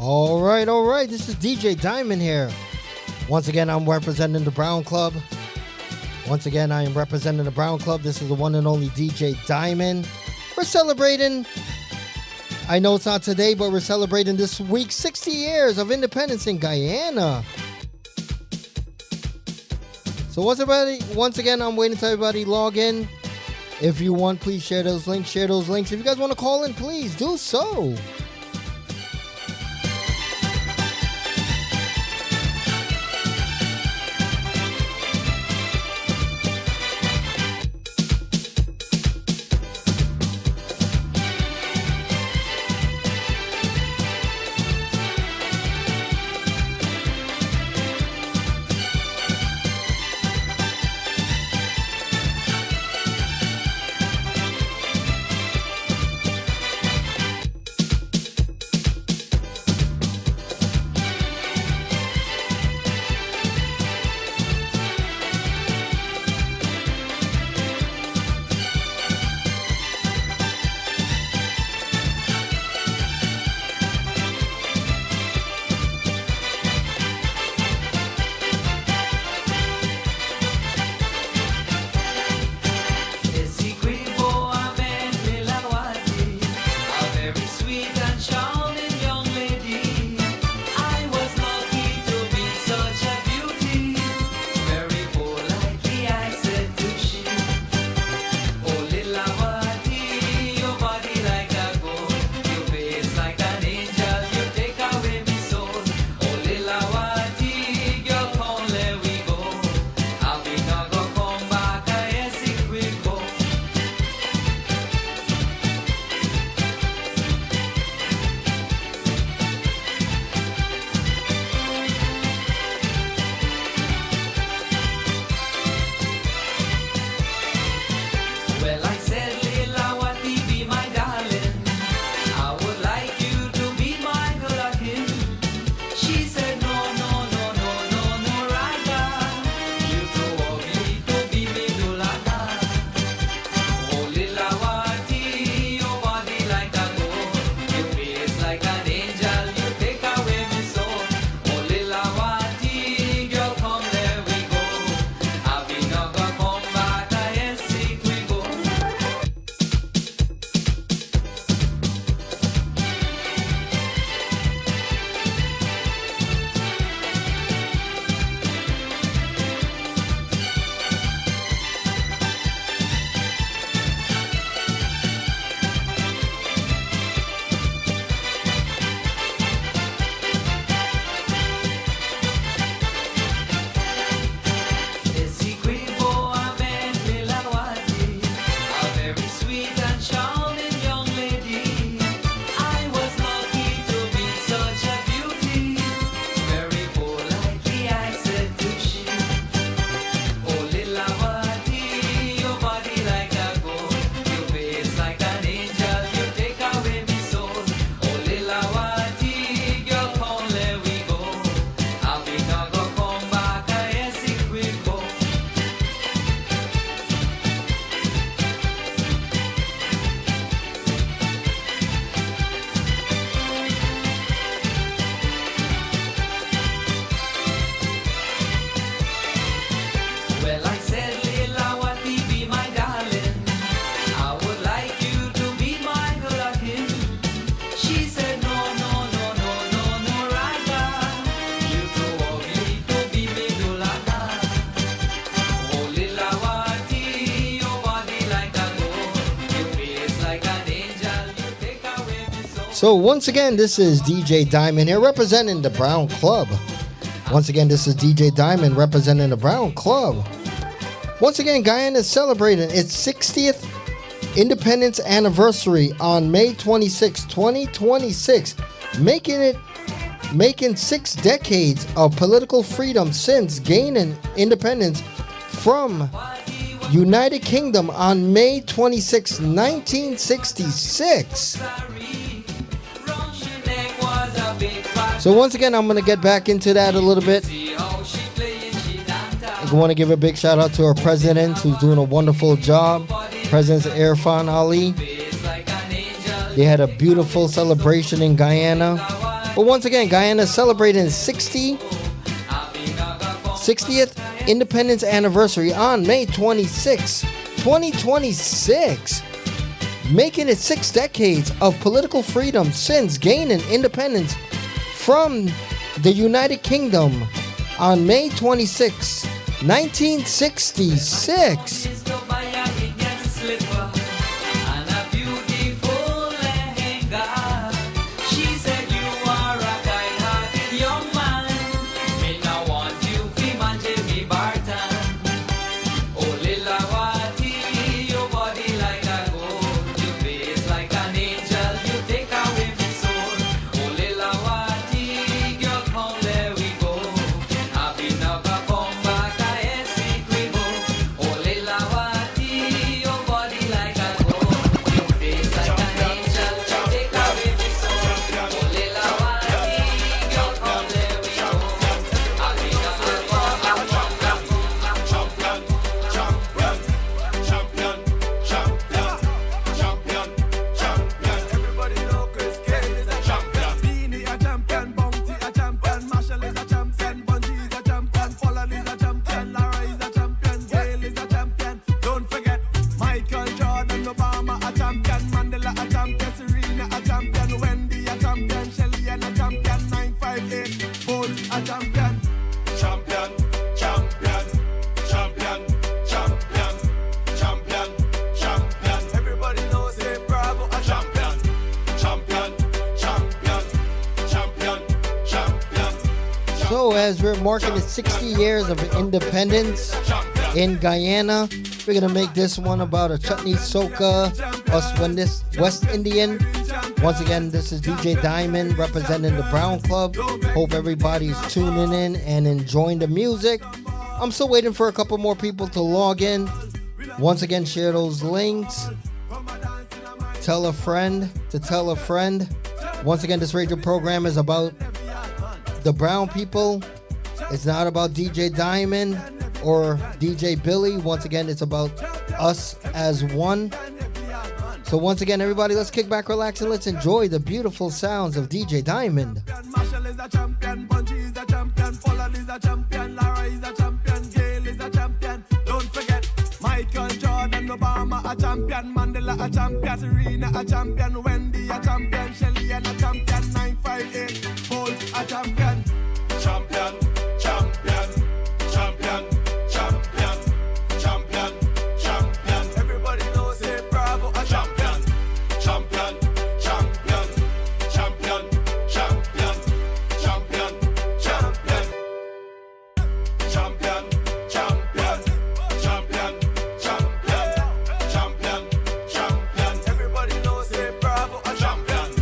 All right. This is DJ Diamond here. Once again, I'm representing the Brown Club. This is the one and only DJ Diamond. We're celebrating, I know it's not today, but we're celebrating this week 60 years of independence in Guyana. So once again, I'm waiting till everybody log in. If you want, please share those links. If you guys want to call in, please do so. So once again, this is DJ Diamond here representing the Brown Club. Once again, Guyana is celebrating its 60th independence anniversary on May 26, 2026, making 6 decades of political freedom since gaining independence from United Kingdom on May 26, 1966. So once again, I'm going to get back into that a little bit. I want to give a big shout out to our president who's doing a wonderful job. President Irfan Ali. They had a beautiful celebration in Guyana. But once again, Guyana is celebrating its 60th independence anniversary on May 26, 2026, making it 6 decades of political freedom since gaining independence from the United Kingdom on May 26, 1966. So as we're marking the 60 years of independence in Guyana, we're going to make this one about a chutney soca, us West Indian. Once again, this is DJ Diamond representing the Brown Club. Hope everybody's tuning in and enjoying the music. I'm still waiting for a couple more people to log in. Once again, share those links. Tell a friend to tell a friend. Once again, this radio program is about the brown people. It's not about DJ Diamond or DJ Billy. Once again, it's about us as one. So once again, everybody, let's kick back, relax, and let's enjoy the beautiful sounds of DJ Diamond. Marshall is a champion, Bungie is a champion, Pollard is a champion, Lara is a champion, Gail is a champion. Don't forget Michael Jordan, Obama a champion, Mandela a champion, Serena a champion, Wendy a champion, Shelly a champion, 958 Bolt a champion. Champion, champion, champion, champion, champion, champion. Everybody knows say Bravo a champion. Champion, champion, champion, champion, champion, champion. Champion, champion, champion, champion, champion, champion. Everybody knows say Bravo a champion.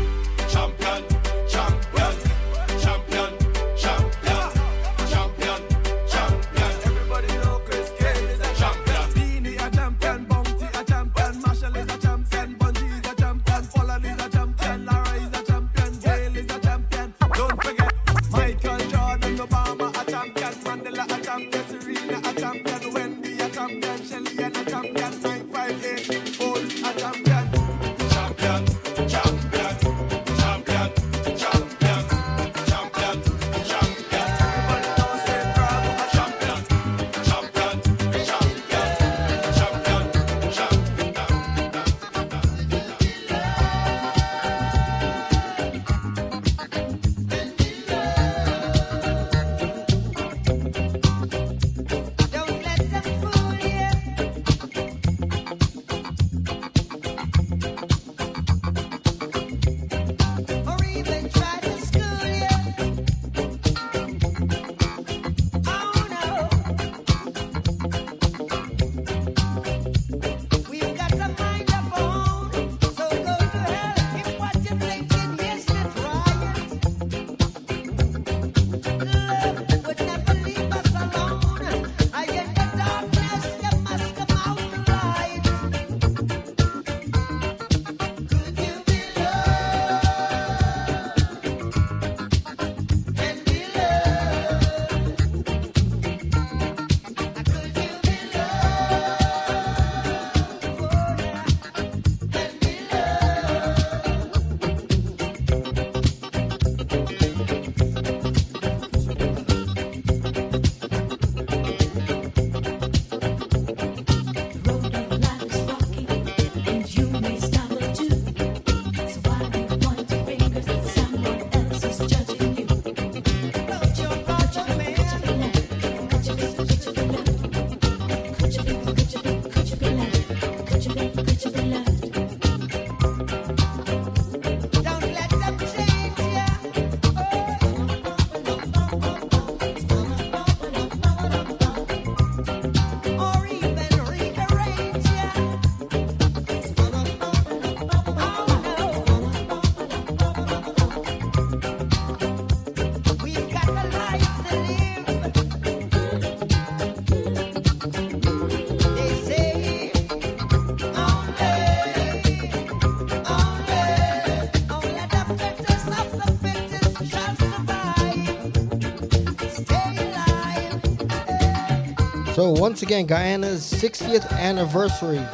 So once again, Guyana's 60th anniversary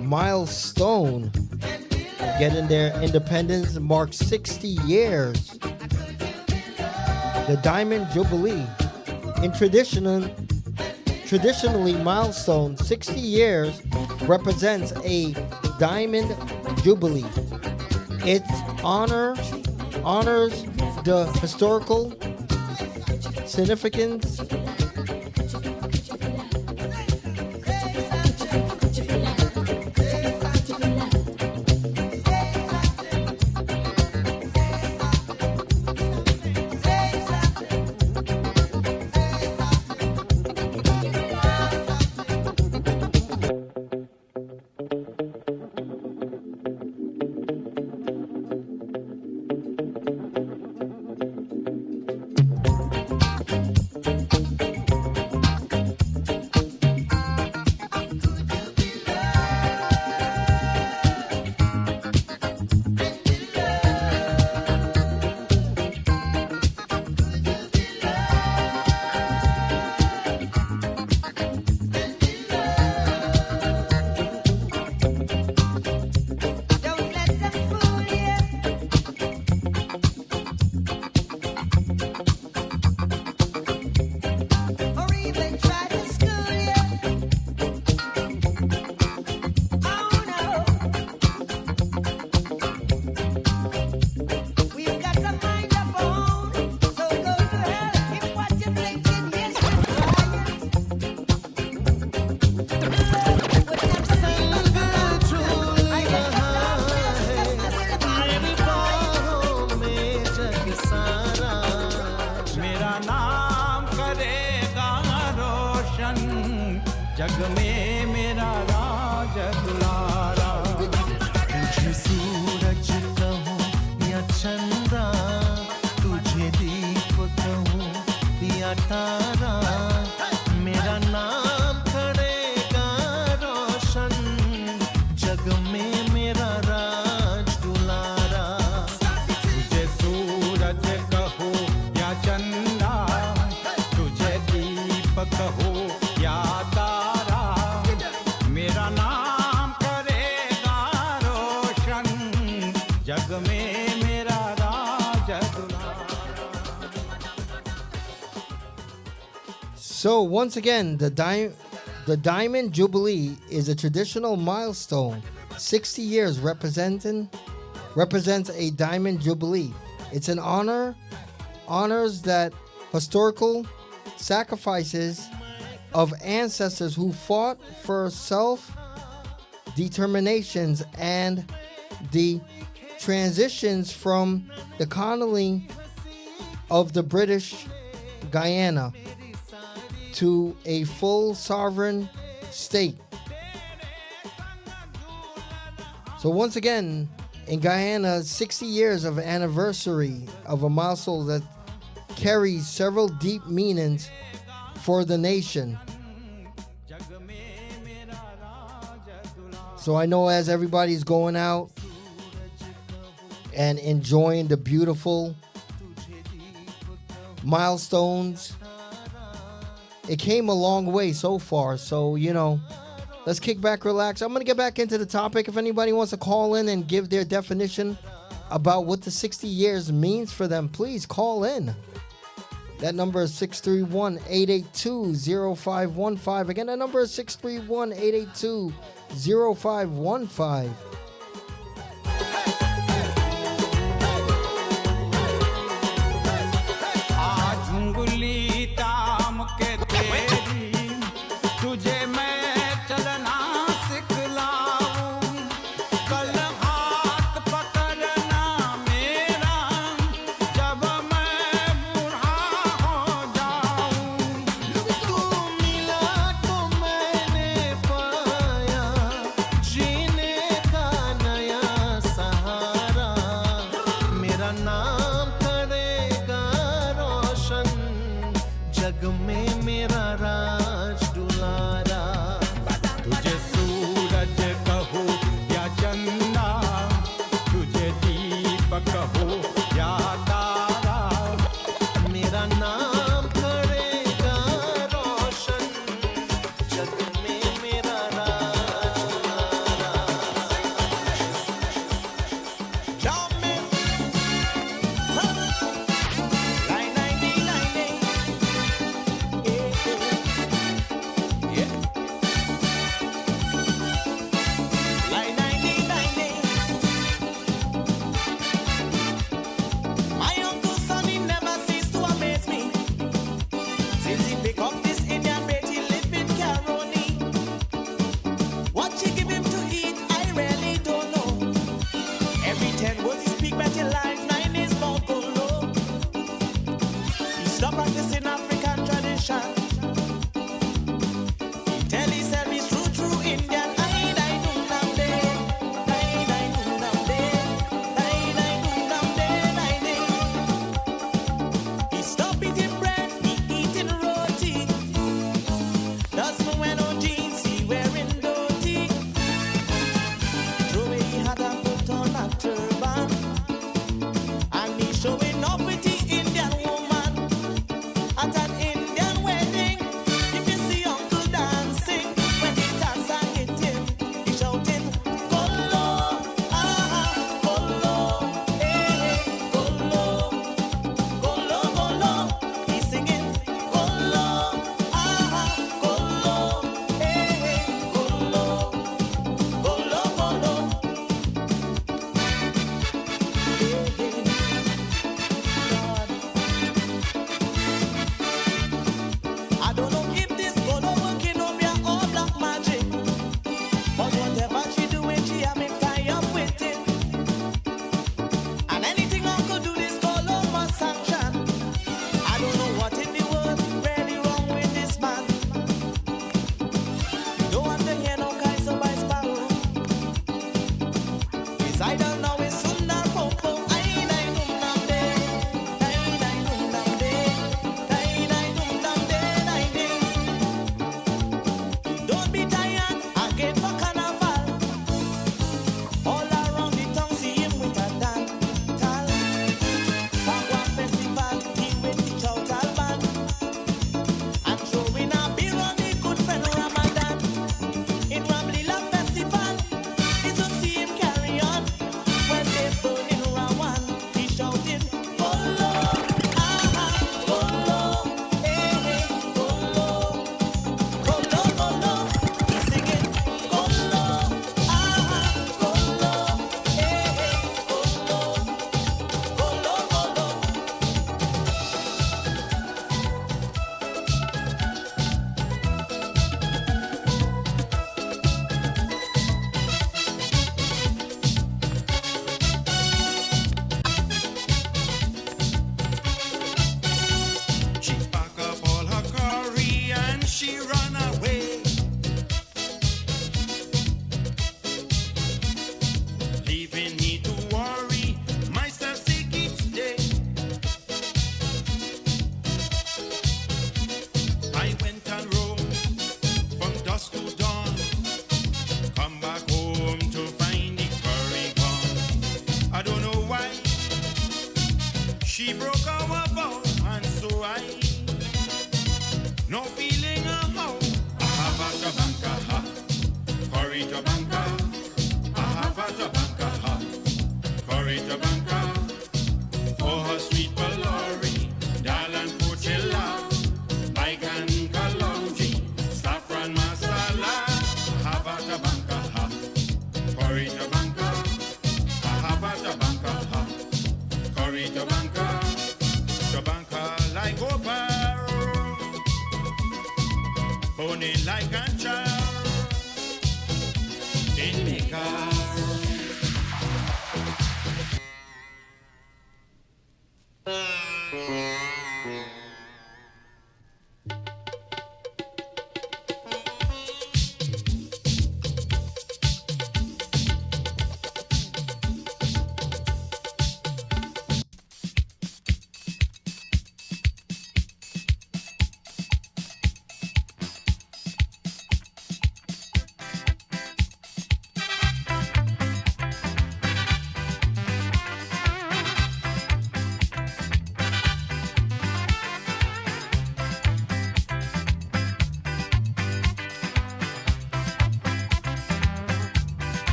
milestone, getting their independence, marks 60 years. The Diamond Jubilee, in traditionally milestone, 60 years represents a Diamond Jubilee. It honors the historical significance So once again, the Diamond Jubilee is a traditional milestone. 60 years represents a Diamond Jubilee. It's an honors that historical sacrifices of ancestors who fought for self-determinations and the transitions from the colony of the British Guyana to a full sovereign state. So once again, in Guyana, 60 years of anniversary of a milestone that carries several deep meanings for the nation. So I know as everybody's going out and enjoying the beautiful milestones, it came a long way so far. So, let's kick back, relax. I'm going to get back into the topic. If anybody wants to call in and give their definition about what the 60 years means for them, please call in. That number is 631-882-0515. Again, that number is 631-882-0515. She broke our vow, and so I, no feeling a how. Ahavata banka ha, korita banka. Ahavata banka ha, korita banka. For her sweet Valori, Dalan Coachella, Baigan Kalonji, Saffron Masala. Ahavata banka ha, korita banka. Ahavata banka ha, korita banka. Tabanka like Opar, Pony like Anchar, in the car.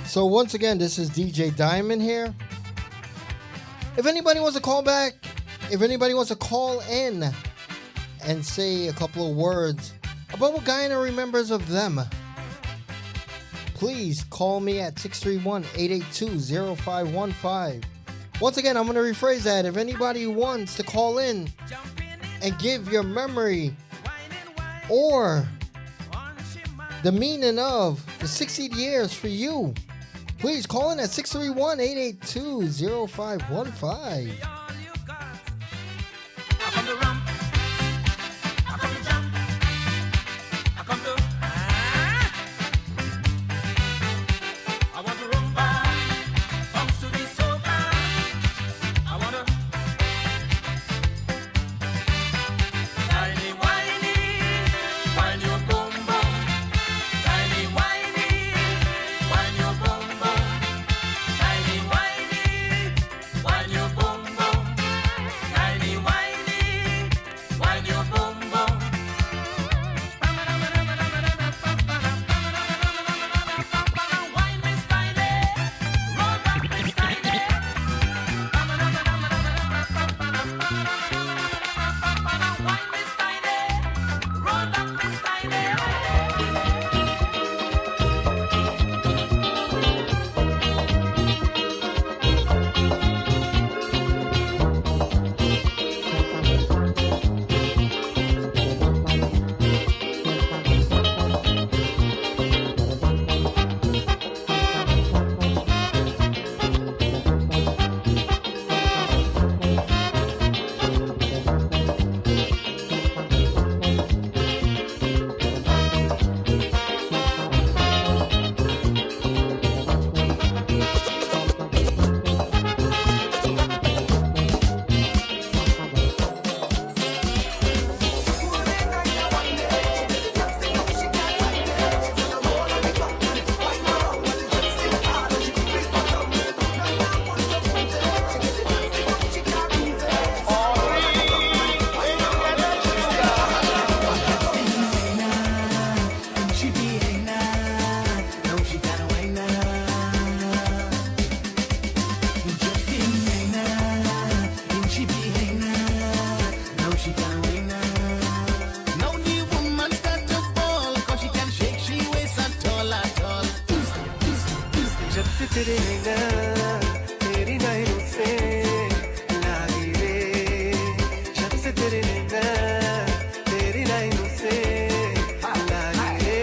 So once again, this is DJ Diamond here. If anybody wants to call back, if anybody wants to call in and say a couple of words about what Guyana remembers of them, please call me at 631-882-0515. Once again, I'm going to rephrase that. If anybody wants to call in and give your memory or the meaning of the 60 years for you, please call in at 631-882-0515. Boom, boom. तेरे नैना तेरी नैनों से लागी रे जब से तेरे नैना तेरी नैनों से लागी रे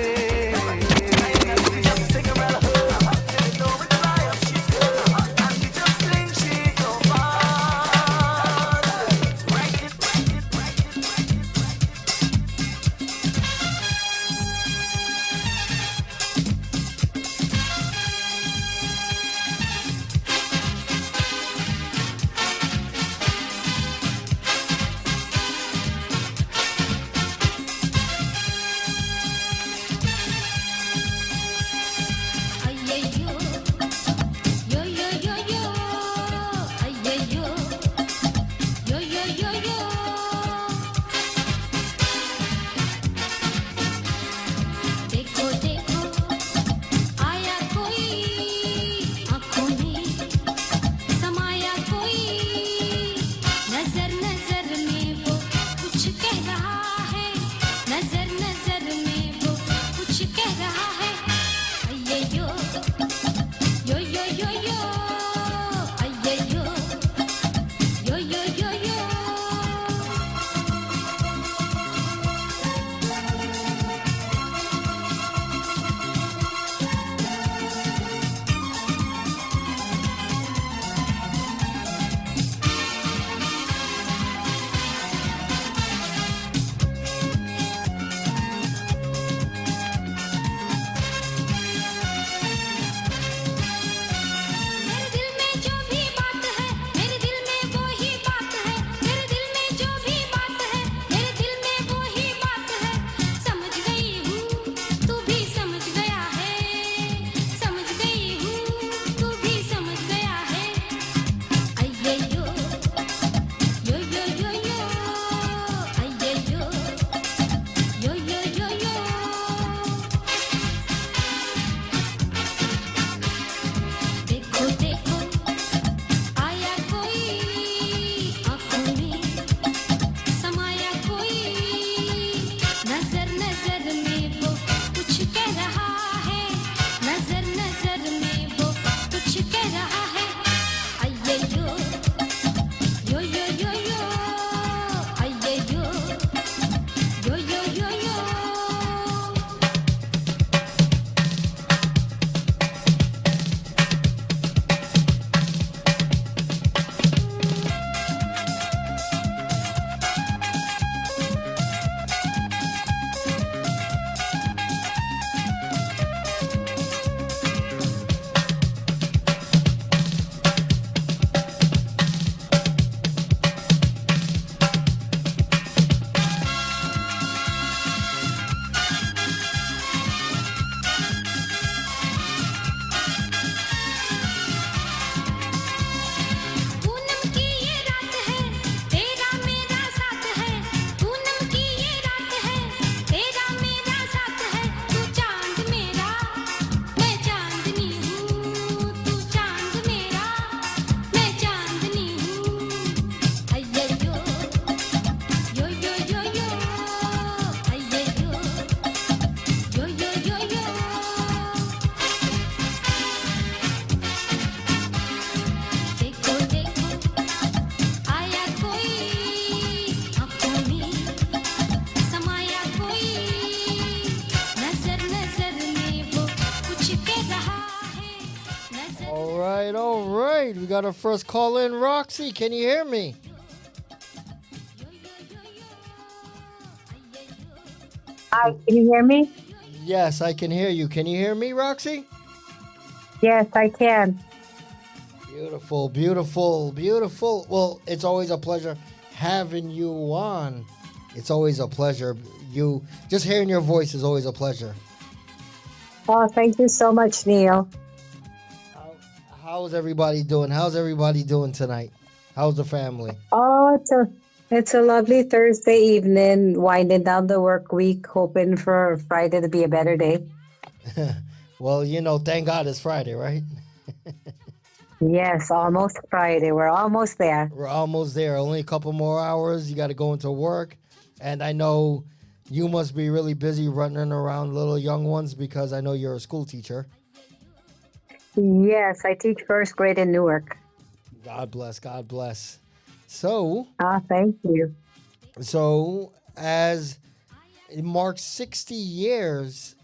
All right. We got our first call in. Roxy, can you hear me? Hi, can you hear me? Yes, I can hear you. Can you hear me, Roxy? Yes, I can. Beautiful, beautiful, beautiful. Well, it's always a pleasure having you on. It's always a pleasure. You just hearing your voice is always a pleasure. Oh, thank you so much, Neil. How's everybody doing? How's everybody doing tonight? How's the family? Oh, it's a lovely Thursday evening, winding down the work week, hoping for Friday to be a better day. Well, thank God it's Friday, right? Yes, almost Friday. We're almost there. We're almost there. Only a couple more hours. You got to go into work. And I know you must be really busy running around little young ones because I know you're a school teacher. Yes, I teach first grade in Newark. God bless. God bless. So, Ah, thank you. as it marks 60 years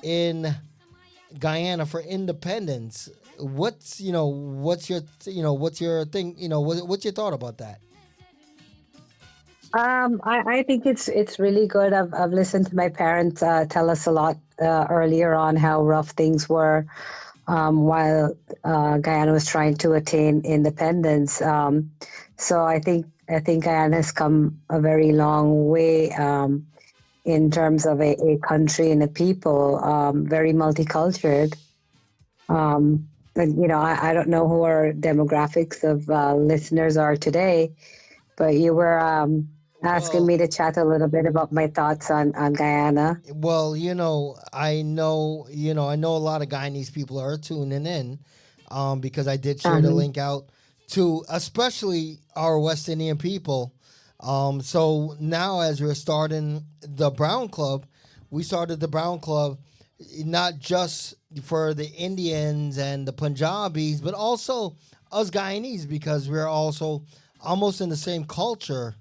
in Guyana for independence, what's your thing, what's your thought about that? I think it's really good. I've listened to my parents tell us a lot earlier on how rough things were while Guyana was trying to attain independence. So I think Guyana has come a very long way in terms of a country and a people, very multicultural. And I don't know who our demographics of listeners are today, but you were asking Well, me to chat a little bit about my thoughts on Guyana. well, I know a lot of Guyanese people are tuning in, because I did share the Um, link out to especially our West Indian people. So now, as we're starting the Brown Club, we started the Brown Club not just for the Indians and the Punjabis, but also us Guyanese because we're also almost in the same culture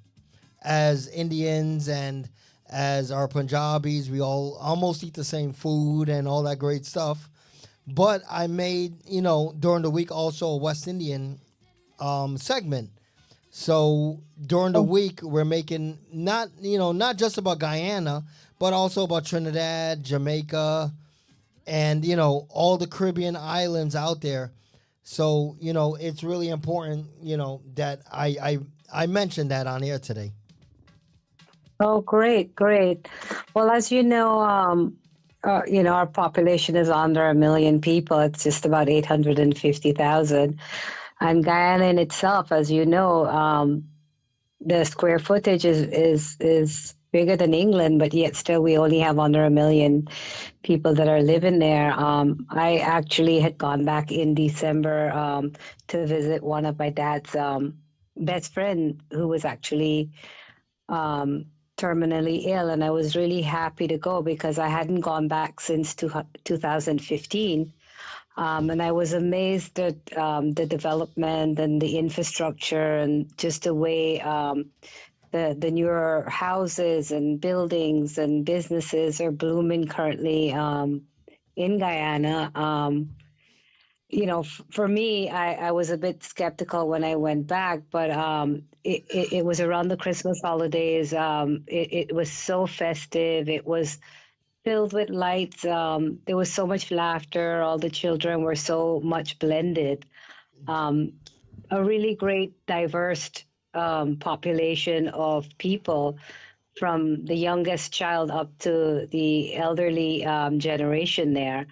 as Indians and as our Punjabis. We all almost eat the same food and all that great stuff. But I made, during the week also a West Indian segment. So during the oh, week, we're making not just about Guyana, but also about Trinidad, Jamaica, and all the Caribbean islands out there. So it's really important that I mentioned that on air today. oh, great, great. Well, as our population is under 1 million people. It's just about 850,000. And Guyana in itself, as you know, the square footage is bigger than England, but yet still we only have under 1 million people that are living there. I actually had gone back in December to visit one of my dad's best friend who was actually um, terminally ill, and I was really happy to go because I hadn't gone back since 2015. And I was amazed at the development and the infrastructure and just the way the newer houses and buildings and businesses are blooming currently in Guyana. For me, I was a bit skeptical when I went back, but it was around the Christmas holidays. It was so festive. It was filled with lights. There was so much laughter. All the children were so much blended. Um, a really great, diverse population of people from the youngest child up to the elderly generation there.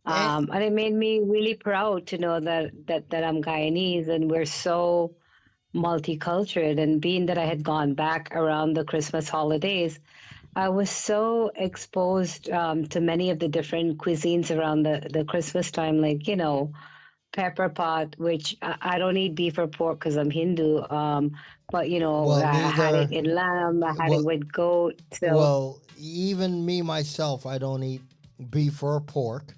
And And it made me really proud to know that I'm Guyanese and we're so multicultural. And being that I had gone back around the Christmas holidays, I was so exposed to many of the different cuisines around the Christmas time, like, pepper pot, which I don't eat beef or pork because I'm Hindu. But, well, I had it neither. in lamb, I had it Well, with goat. So, well, even me myself, I don't eat beef or pork.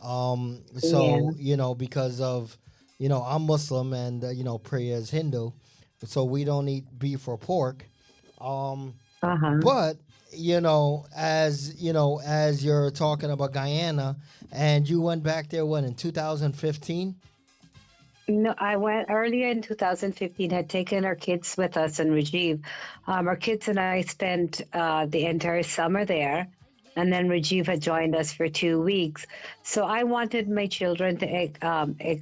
yeah. So because of I'm Muslim and Priya is Hindu, so we don't eat beef or pork. Um, Uh-huh. but as you're talking about Guyana, and you went back there when in 2015. No, I went earlier in 2015, had taken our kids with us and Rajiv. Our kids and I spent the entire summer there. And then Rajiv had joined us for 2 weeks. So I wanted my children to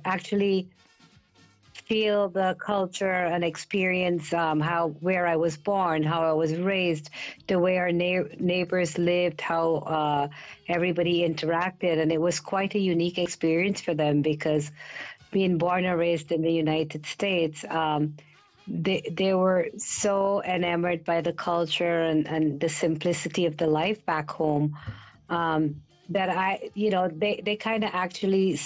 actually feel the culture and experience where I was born, how I was raised, the way our neighbors lived, how everybody interacted. And it was quite a unique experience for them because being born and raised in the United States, they were so enamored by the culture and the simplicity of the life back home that they kind of actually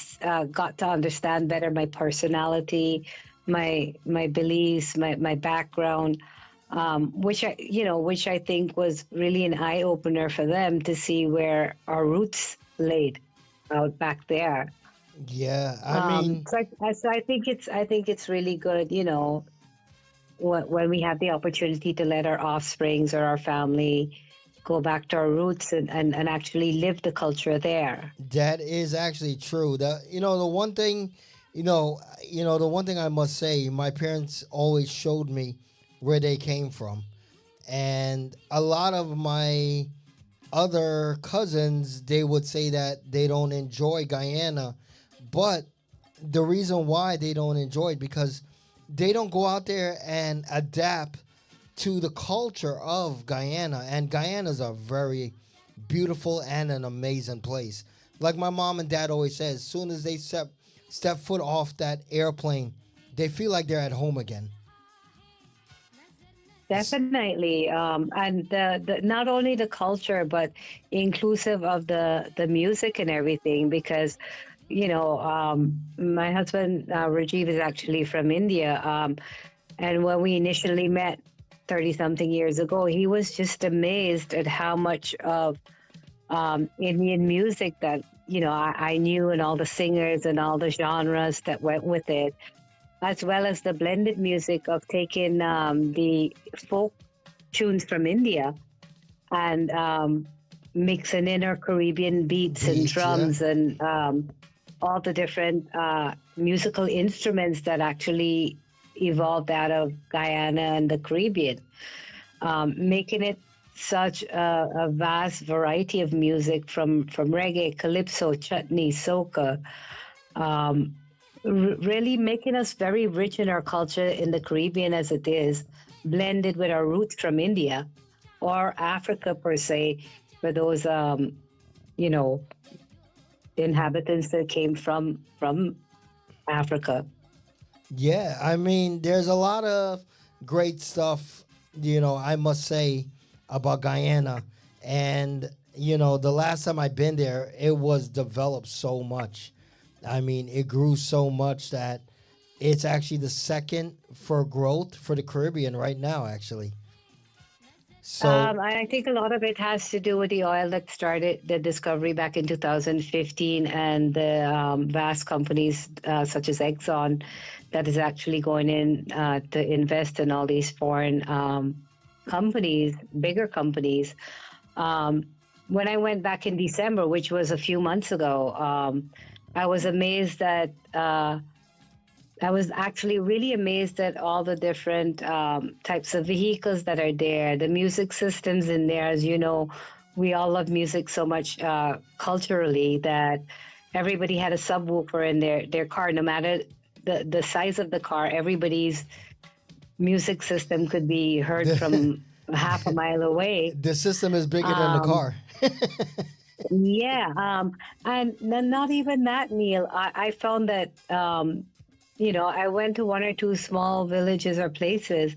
got to understand better my personality, my beliefs, my background, which I think was really an eye opener for them to see where our roots laid out back there. Yeah, I mean, I think it's really good, when we have the opportunity to let our offsprings or our family go back to our roots and actually live the culture there. that is actually true. The one thing, the one thing I must say, my parents always showed me where they came from, and a lot of my other cousins, they would say that they don't enjoy Guyana, but the reason why they don't enjoy it because they don't go out there and adapt to the culture of Guyana. And Guyana is a very beautiful and an amazing place. Like my mom and dad always says, as soon as they step foot off that airplane, they feel like they're at home again. Definitely, and the not only the culture, but inclusive of the music and everything. Because my husband Rajiv is actually from India, and when we initially met 30 something years ago, he was just amazed at how much of Indian music that I knew, and all the singers and all the genres that went with it, as well as the blended music of taking the folk tunes from India and mixing in our Caribbean beats and Beats, yeah. drums and all the different musical instruments that actually evolved out of Guyana and the Caribbean, making it such a vast variety of music from reggae, calypso, chutney, soca. Um, Really making us very rich in our culture in the Caribbean as it is, blended with our roots from India or Africa per se, for those you know inhabitants that came from Africa. Yeah, I mean, there's a lot of great stuff, I must say about Guyana. And, the last time I've been there, it was developed so much. I mean, it grew so much that it's actually the second for growth for the Caribbean right now, actually. So, I think a lot of it has to do with the oil that started the discovery back in 2015, and the vast companies such as Exxon that is actually going in to invest in all these foreign companies, bigger companies. Um, when I went back in December, which was a few months ago, I was amazed that. I was actually really amazed at all the different types of vehicles that are there, the music systems in there. As you know, we all love music so much culturally that everybody had a subwoofer in their car, no matter the size of the car. Everybody's music system could be heard the, from half a mile away. the system is bigger than the Um, car. yeah, and not even that, Neil. I found that. I went to one or two small villages or places,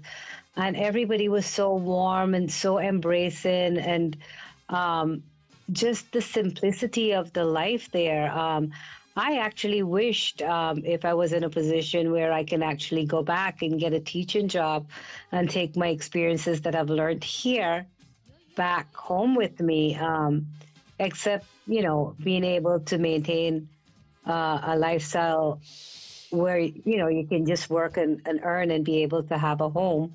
and everybody was so warm and so embracing, and um, just the simplicity of the life there. I actually wished if I was in a position where I can actually go back and get a teaching job and take my experiences that I've learned here back home with me, except, being able to maintain a lifestyle where you can just work and earn and be able to have a home.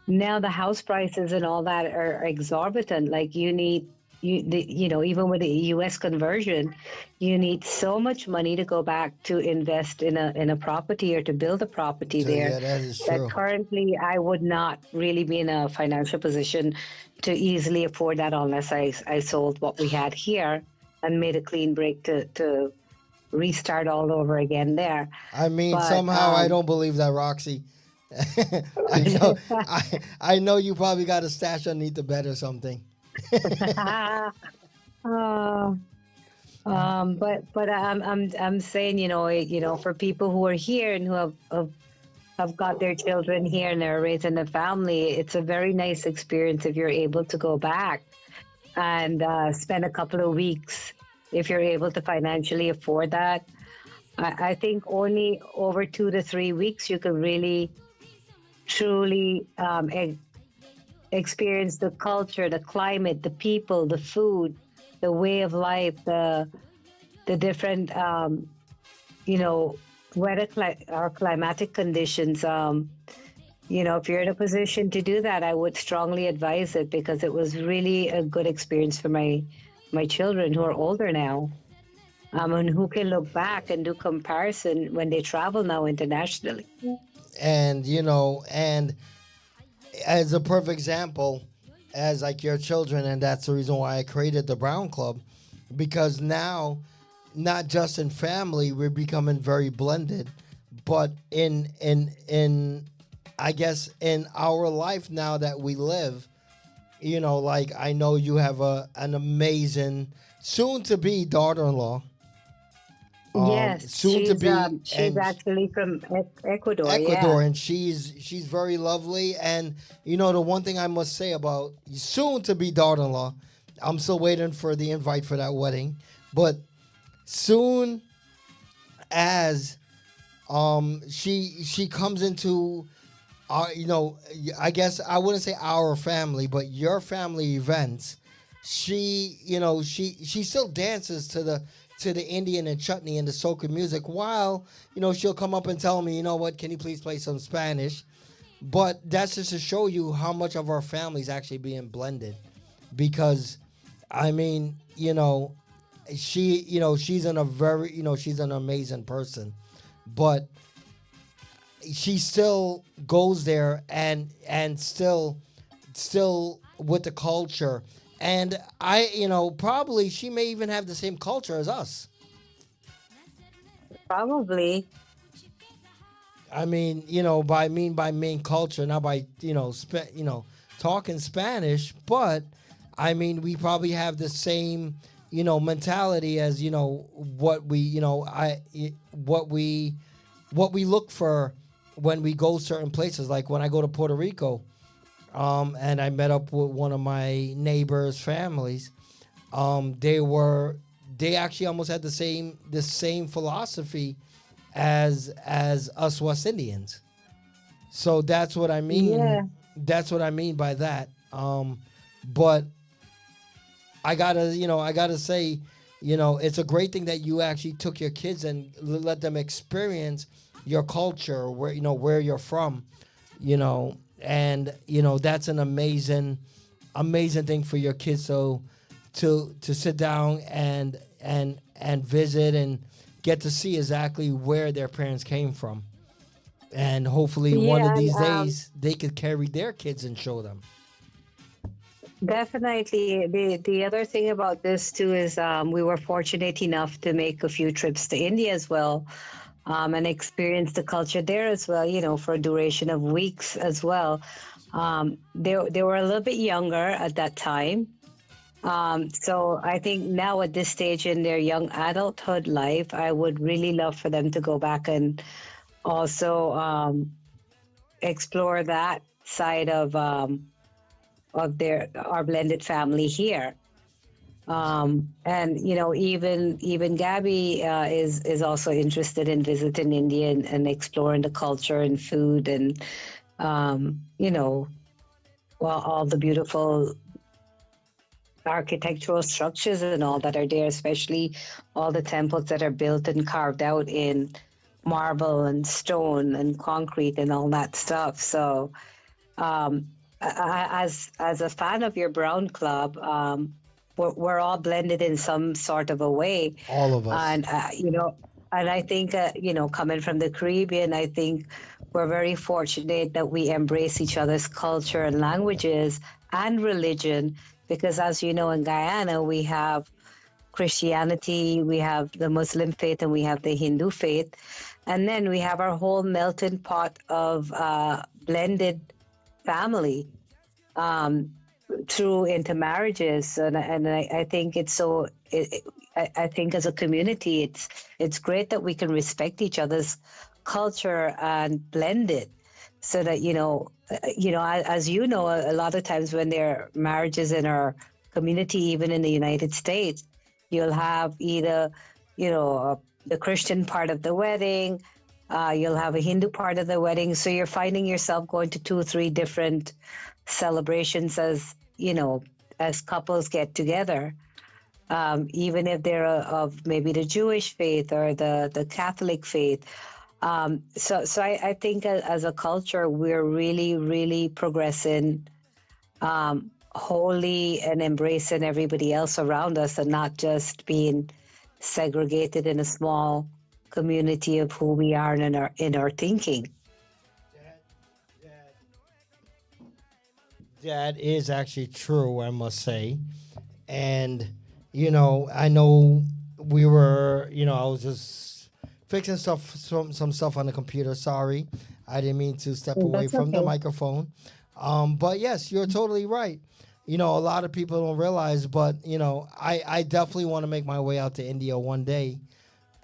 Now the house prices and all that are exorbitant. Like even with the U.S. conversion, you need so much money to go back to invest in a property or to build a property So, there, yeah, that is that true. currently I would not really be in a financial position to easily afford that unless I sold what we had here and made a clean break to restart all over again there. I mean, But somehow I don't believe that, Roxy. I know, I know you probably got a stash underneath the bed or something. uh, but I'm saying, for people who are here and who have got their children here and they're raising a family, it's a very nice experience if you're able to go back and spend a couple of weeks if you're able to financially afford that. I think only over 2 to 3 weeks you can really truly experience the culture, the climate, the people, the food, the way of life, the different you know, or climatic conditions. If you're in a position to do that, I would strongly advise it because it was really a good experience for my children who are older now, and who can look back and do comparison when they travel now internationally. And and as a perfect example, as like your children, and that's the reason why I created the Brown Club, because now, not just in family, we're becoming very blended, but in I guess in our life now that we live, like I know you have an amazing soon to be daughter-in-law. Yes, Soon to be, she's and actually from Ecuador. Ecuador, Yeah. and she's very lovely. And the one thing I must say about soon to be daughter-in-law, I'm still waiting for the invite for that wedding, but soon as she comes into our, I guess I wouldn't say our family, but your family events, she still dances to the Indian and chutney and the soca music, while she'll come up and tell me, what, can you please play some Spanish? But that's just to show you how much of our family is actually being blended, because I mean, she's in a very, she's an amazing person, but she still goes there and still with the culture. And probably she may even have the same culture as us. Probably. I mean, by main culture, not by talking Spanish, but I mean we probably have the same mentality as what we what we look for when we go certain places. Like when I go to Puerto Rico, and I met up with one of my neighbors' families. They actually almost had the same philosophy as us West Indians. So that's what I mean. Yeah. That's what I mean by that. But I gotta say, it's a great thing that you actually took your kids and let them experience your culture, where you're from, and that's an amazing thing for your kids. So to sit down and visit and get to see exactly where their parents came from, and hopefully one of Yeah, these days they could carry their kids and show them. definitely. The other thing about this too is we were fortunate enough to make a few trips to India as well, and experience the culture there as well, for a duration of weeks as well. They were a little bit younger at that time. So I think now at this stage in their young adulthood life, I would really love for them to go back and also explore that side of our blended family here. And even Gabby is also interested in visiting India and exploring the culture and food and well, all the beautiful architectural structures and all that are there, especially all the temples that are built and carved out in marble and stone and concrete and all that stuff. So as a fan of your Brown Club, we're all blended in some sort of a way. All of us. And, and I think, coming from the Caribbean, I think we're very fortunate that we embrace each other's culture and languages and religion, because as you know, in Guyana, we have Christianity, we have the Muslim faith, and we have the Hindu faith. And then we have our whole melting pot of blended family through intermarriages. And I think it's so, I think as a community, it's great that we can respect each other's culture and blend it so that, as you know, a lot of times when there are marriages in our community, even in the United States, you'll have either, the Christian part of the wedding, you'll have a Hindu part of the wedding. So you're finding yourself going to 2 or 3 different celebrations as, as couples get together. even if they're of maybe the Jewish faith or the Catholic faith. So I think as a culture, we're really, really progressing, wholly and embracing everybody else around us and not just being segregated in a small community of who we are in our thinking. That is actually true, I must say. And, I know we were, I was just fixing some stuff on the computer. Sorry. I didn't mean to step away That's from the okay. microphone. But yes, you're totally right. A lot of people don't realize, but, I definitely want to make my way out to India one day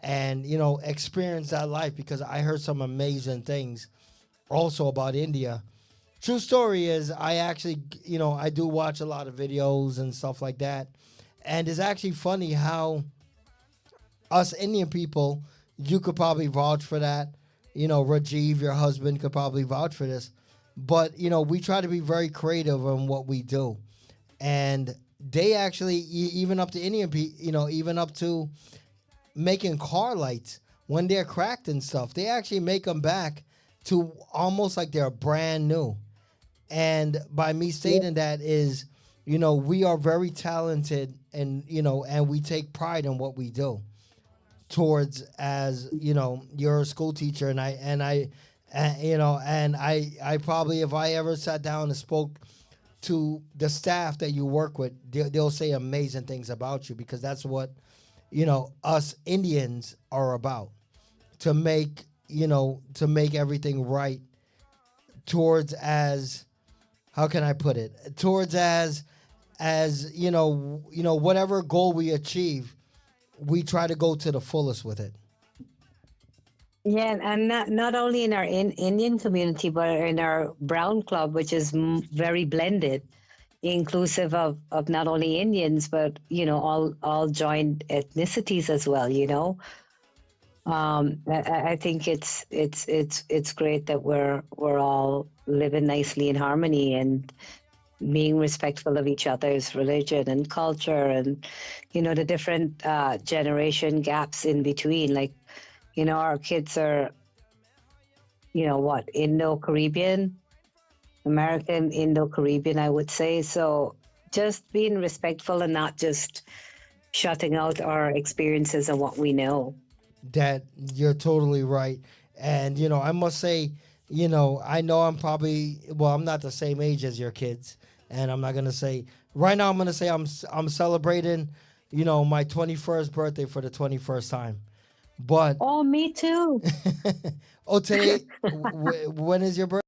and, experience that life because I heard some amazing things also about India. True story is I actually, I do watch a lot of videos and stuff like that. And it's actually funny how us Indian people, you could probably vouch for that. Rajiv, your husband, could probably vouch for this. But, we try to be very creative in what we do. And they actually, even up to Indian people, even up to making car lights when they're cracked and stuff, they actually make them back to almost like they're brand new. And by me stating that is, we are very talented and, and we take pride in what we do towards as, you're a school teacher and I probably, if I ever sat down and spoke to the staff that you work with, they'll say amazing things about you because that's what, us Indians are about to make everything right towards as, how can I put it? Towards as whatever goal we achieve, we try to go to the fullest with it. Yeah, and not only in our Indian community, but in our Brown Club, which is very blended, inclusive of not only Indians, but all joined ethnicities as well. I think it's great that we're all living nicely in harmony and being respectful of each other's religion and culture and the different generation gaps in between. Like our kids are Indo-Caribbean, American Indo-Caribbean, I would say. So just being respectful and not just shutting out our experiences and what we know. That you're totally right. And, I must say, I know I'm probably, I'm not the same age as your kids. And I'm not going to say, right now I'm going to say I'm celebrating, my 21st birthday for the 21st time. But, Oh, me too. today, when is your birthday?